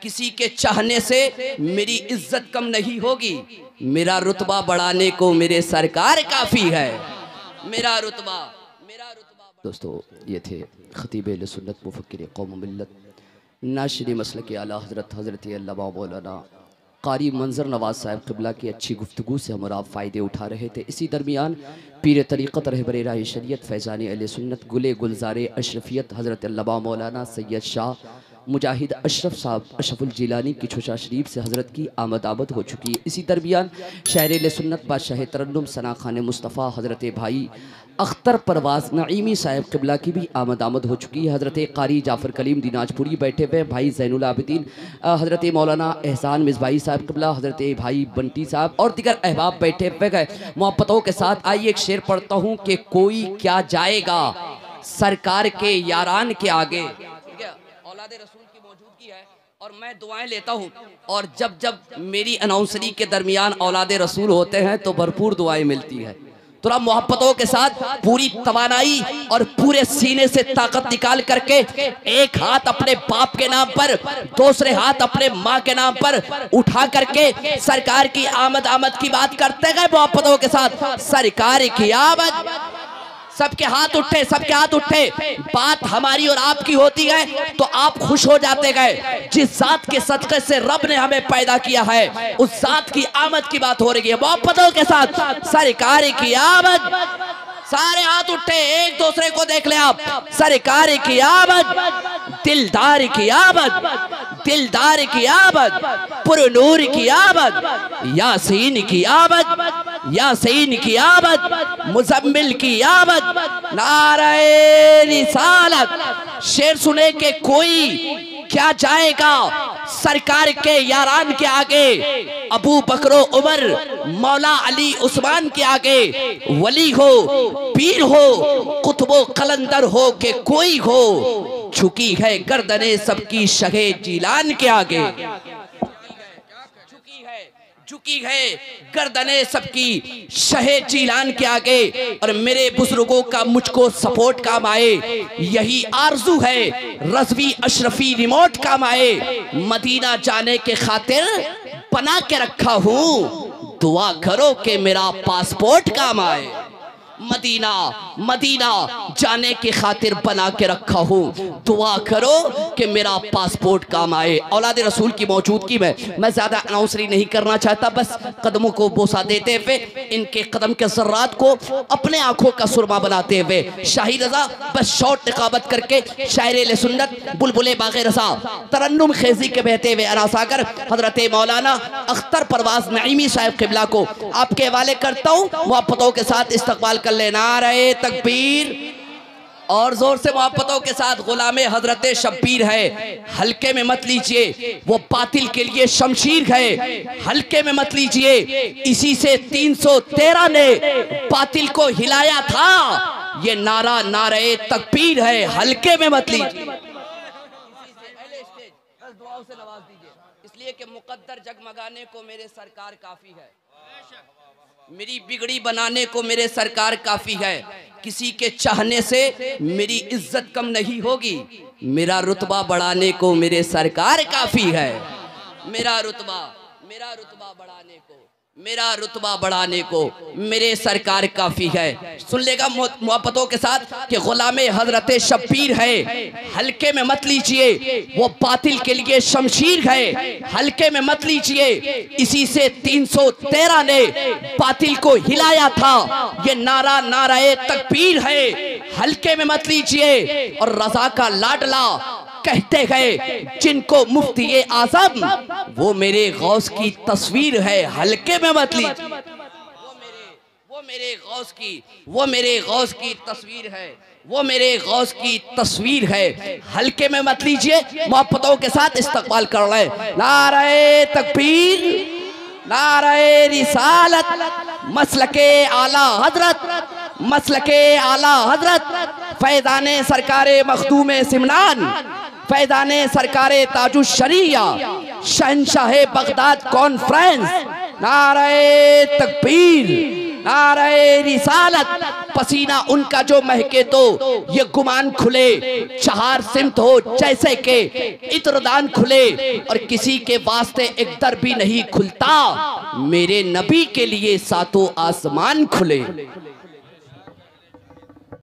किसी के चाहने से मेरी इज्जत कम नहीं होगी। मेरा रुतबा बढ़ाने को मेरे सरकार काफ़ी है। मेरा रुतबा दोस्तों ये थे खतीब अहले सुन्नत मुफक्किर कौम मिल्लत नाशिरी मसलक के आला हज़रत अल्लामा मौलाना कारी मंजर नवाज साहब क़िबला की अच्छी गुफ्तगू से हम और आप फ़ायदे उठा रहे थे। इसी दरमियान पीर तरीक़त रहबर राह शरीयत फ़ैज़ान अहले सुन्नत गुले गुलज़ार अशरफियत हज़रत अल्लामा मौलाना सैयद शाह मुजाहिद अशरफ साहब अशरफुल जिलानी की छोशा शरीफ से हज़रत की आमद हो चुकी है। इसी दरमियान शायर अहले सुन्नत बादशाह तरन्नुम सना खान मुस्तफ़ा हज़रत भाई अख्तर परवाज़ नईमी साहब क़िबला की भी आमद हो चुकी है। हज़रत कारी जाफ़र कलीम दिनाजपुरी बैठे हुए, भाई ज़ैनुल आबिदीन हज़रत मौलाना एहसान मिसबाही साहब क़िबला, हज़रत भाई बंटी साहब और दीगर अहबाब बैठे हुए गए मोहब्बतों के साथ। आइए एक शेर पढ़ता हूँ कि कोई क्या जाएगा सरकार के यारान के आगे। ठीक है, औलाद रसूल की मौजूदगी है और मैं दुआएं लेता हूँ, और जब जब मेरी अनाउंसरी के दरमियान औलाद रसूल होते हैं तो भरपूर दुआएं मिलती है। थोड़ा मोहब्बतों के साथ पूरी तवानाई और पूरे सीने से ताकत निकाल करके एक हाथ अपने बाप के नाम पर, दूसरे हाथ अपने माँ के नाम पर उठा करके सरकार की आमद की बात करते गए मोहब्बतों के साथ। सरकार की आमद, सबके हाथ उठे, सबके हाथ उठे। बात हमारी और आपकी होती है तो आप खुश हो जाते गए। जिस जात के सदक़े से रब ने हमें पैदा किया है उस जात की आमद की बात हो रही है मोहब्बतों के साथ। सरकार की आमद, सारे हाथ उठे, एक दूसरे को देख ले आप। सरकार की आमद, दिलदार की आमद, दिलदार की आमद, पुरनूर की आमद, यासीन की आमद, यासीन की आमद, मुजम्मिल की आमद, नारे रिसालत। शेर सुने के कोई क्या जाएगा सरकार के यारान के आगे। अबू बकरो उमर मौला अली उस्मान के आगे, वली हो पीर हो कुतुबो कलंदर हो के कोई हो, झुकी है गर्दने सबकी शहे जीलान के आगे। झुकी है गर्दने सबकी शहे जीलान के आगे। और मेरे बुजुर्गों का मुझको सपोर्ट काम आए, यही आरजू है रज़वी अशरफी रिमोट काम आए। मदीना जाने के खातिर बना के रखा हूँ, दुआ करो कि मेरा पासपोर्ट काम आए। मदीना मदीना जाने की खातिर बना के रखा हूँ, दुआ करो कि मेरा पासपोर्ट काम आए। औलाद रसूल की मौजूदगी में मैं ज़्यादा अनाउंसरी नहीं करना चाहता, बस कदमों को बोसा देते हुए इनके कदम के ज़र्रात को अपने आँखों का सुरमा बनाते हुए शाही रज़ा बस शॉर्ट निकाबत करके शायर अहले सुन्नत बुलबुले बाग़े रज़ा तरन्नुम खेजी के बहते हुए अनासागर हज़रत मौलाना अख्तर परवाज़ नईमी साहब क़िबला को आपके हवाले करता हूँ। मोहब्बतों के साथ इस्तक़बाल कर लेना। नारे तकबीर और जोर से मोहब्बतों के साथ। गुलामे हजरत शब्बीर है, हल्के में मत लीजिए, वो बातिल के लिए शमशीर है, हल्के में मत लीजिए। इसी से 313 ने बातिल को हिलाया था, ये नारा नारे तकबीर है, हल्के में मत लीजिए। दुआओं से नवाज दीजिए, इसलिए कि मुकद्दर जगमगाने को मेरे सरकार काफी है, मेरी बिगड़ी बनाने को मेरे सरकार काफी है। किसी के चाहने से मेरी इज्जत कम नहीं होगी, मेरा रुतबा बढ़ाने को मेरे सरकार काफी है। मेरा रुतबा बढ़ाने को, मेरा रुतबा बढ़ाने को मेरे सरकार काफी है। सुन लेगा मोहब्बतों के साथ कि गुलामे हजरत शब्बीर है, हल्के में मत लीजिए, वो बातिल के लिए शमशीर है, हल्के में मत लीजिए। इसी से 313 ने बातिल को हिलाया था, ये नारा नाराए तकबीर है, हल्के में मत लीजिए। और रजा का लाडला कहते गए जिनको मुफ्ती आज़म, वो मेरे गौस की तस्वीर है, हल्के में मत लीजिए। वो मेरे गौस की तस्वीर है, वो मेरे गौस की तस्वीर है, हल्के में मत लीजिए। मोहब्बतों के साथ इस्तक़बाल कर रहे। नारे तकबीर, नारे रिसालत, मसलके आला हजरत, मसलके आला हजरत, फैज़ाने सरकारे मखदूम सिमनान, फैज़ाने सरकारे ताजुश शरिया, शहंशाह बगदाद कॉन्फ्रेंस। नारे तकबीर, नारे रिसालत, पसीना उनका जो महके तो ये गुमान खुले, चार सिमत हो जैसे के इत्रदान खुले, और किसी के वास्ते एक दर भी नहीं खुलता, मेरे नबी के लिए सातों आसमान खुले।